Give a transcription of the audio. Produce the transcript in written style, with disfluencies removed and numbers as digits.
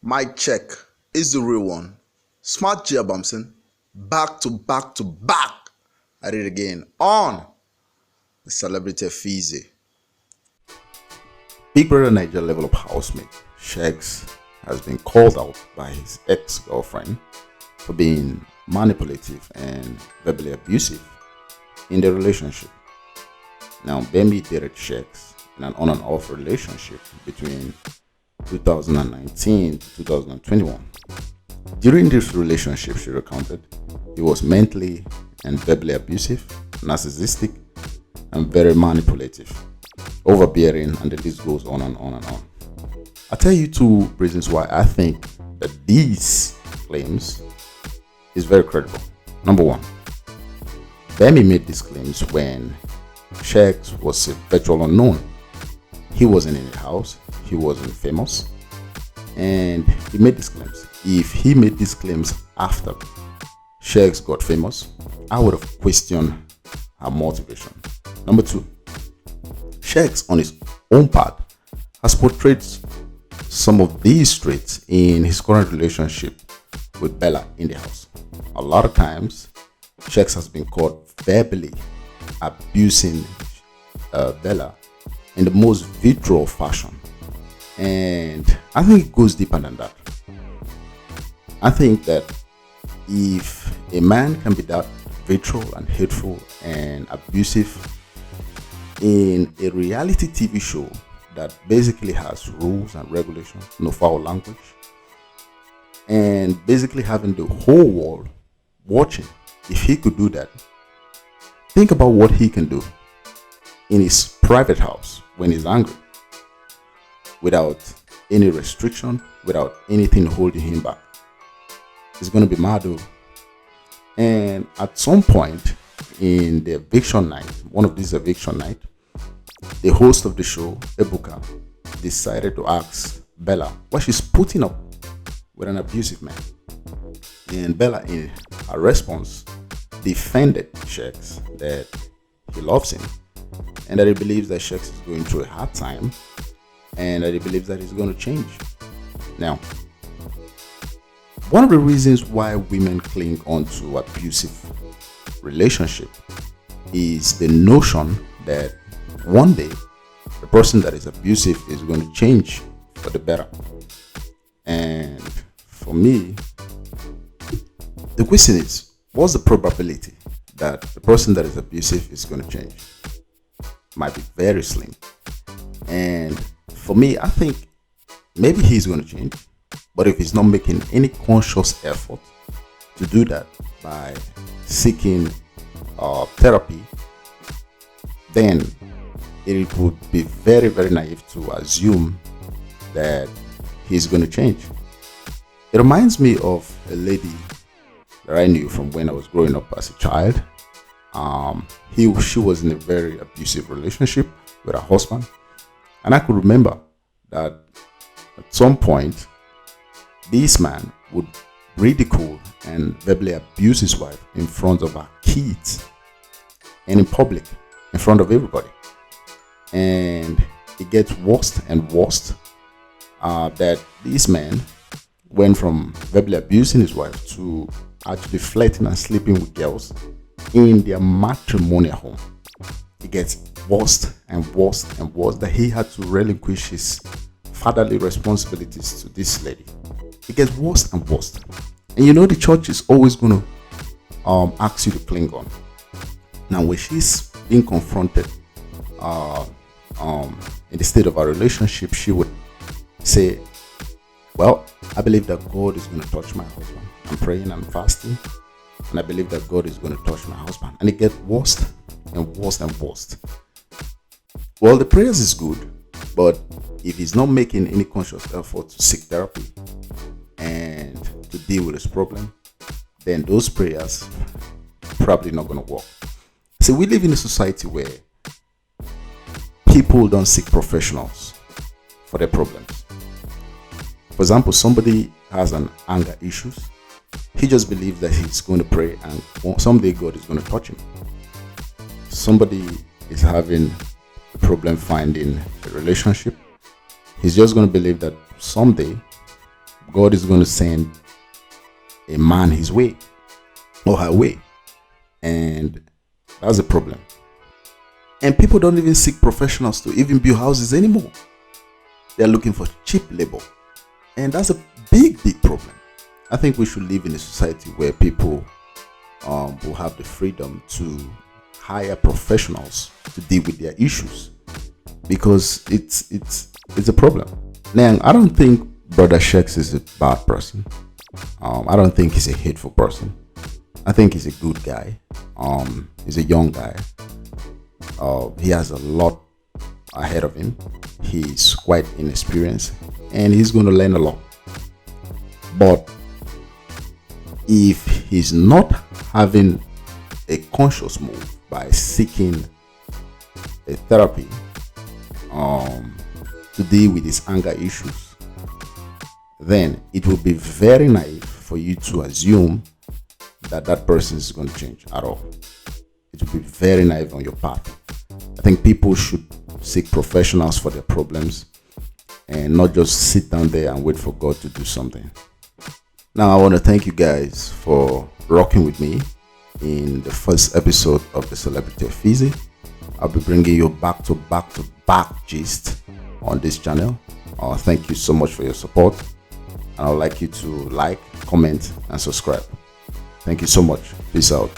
Mic check is the real one. Smart Gia Bumson, back to back to back. I did it again on the Celebrity Fizi. Big Brother Naija level up housemate Sheggz has been called out by his ex-girlfriend for being manipulative and verbally abusive in the relationship. Now, Bambi dated Sheggz in an on and off relationship between 2019 to 2021. During this relationship, she recounted, he was mentally and verbally abusive, narcissistic, and very manipulative, overbearing, and the list goes on and on and on. I'll tell you two reasons why I think that these claims is very credible. Number one, Bambi made these claims when Sheggz was a virtual unknown. He wasn't in the house, he wasn't famous, and he made these claims. If he made these claims after Sheggz got famous, I would have questioned her motivation. Number two, Sheggz on his own part has portrayed some of these traits in his current relationship with Bella in the house. A lot of times, Sheggz has been caught verbally abusing Bella in the most vitriol fashion. And I think it goes deeper than that. I think that if a man can be that vitriol and hateful and abusive in a reality TV show that basically has rules and regulations, no foul language, and basically having the whole world watching, if he could do that, think about what he can do in his private house when he's angry, without any restriction, without anything holding him back. It's going to be mad though. And at some point in the eviction night, one of these eviction night, the host of the show, Ebuka, decided to ask Bella why she's putting up with an abusive man. And Bella, in her response, defended Sheggz that he loves him and that he believes that Sheggz is going through a hard time and that he believes that he's going to change. Now, one of the reasons why women cling on to abusive relationship is the notion that one day the person that is abusive is going to change for the better. And for me, the question is, what's the probability that the person that is abusive is going to change? Might be very slim. And for me, I think maybe he's going to change, but if he's not making any conscious effort to do that by seeking therapy, then it would be very, very naive to assume that he's going to change. It reminds me of a lady that I knew from when I was growing up as a child. She was in a very abusive relationship with her husband, and I could remember that at some point this man would ridicule and verbally abuse his wife in front of her kids and in public, in front of everybody. And it gets worse and worse, that this man went from verbally abusing his wife to actually flirting and sleeping with girls in their matrimonial home. It gets worse and worse and worse that he had to relinquish his fatherly responsibilities to this lady. It gets worse and worse. And you know the church is always going to ask you to cling on. Now when she's being confronted in the state of our relationship, she would say, well, I believe that God is going to touch my husband. I'm praying and fasting, and I believe that God is going to touch my husband. And it gets worse and worse and worse. Well, the prayers is good, but if he's not making any conscious effort to seek therapy and to deal with his problem, then those prayers probably not going to work. See, we live in a society where people don't seek professionals for their problems. For example, somebody has an anger issues. He just believes that he's going to pray and someday God is going to touch him. Somebody is having a problem finding a relationship. He's just going to believe that someday God is going to send a man his way or her way. And that's a problem. And people don't even seek professionals to even build houses anymore. They're looking for cheap labor. And that's a big problem. I think we should live in a society where people will have the freedom to hire professionals to deal with their issues, because it's a problem. Now, I don't think Brother Sheggz is a bad person. I don't think he's a hateful person. I think he's a good guy. He's a young guy. He has a lot ahead of him. He's quite inexperienced and he's going to learn a lot. But if he's not having a conscious move by seeking a therapy to deal with his anger issues, then it will be very naive for you to assume that that person is going to change at all. It will be very naive on your part. I think people should seek professionals for their problems and not just sit down there and wait for God to do something. Now, I want to thank you guys for rocking with me in the first episode of the Celebrity Fizi. I'll be bringing you back to back gist on this channel. Thank you so much for your support. And I'd like you to like, comment, and subscribe. Thank you so much. Peace out.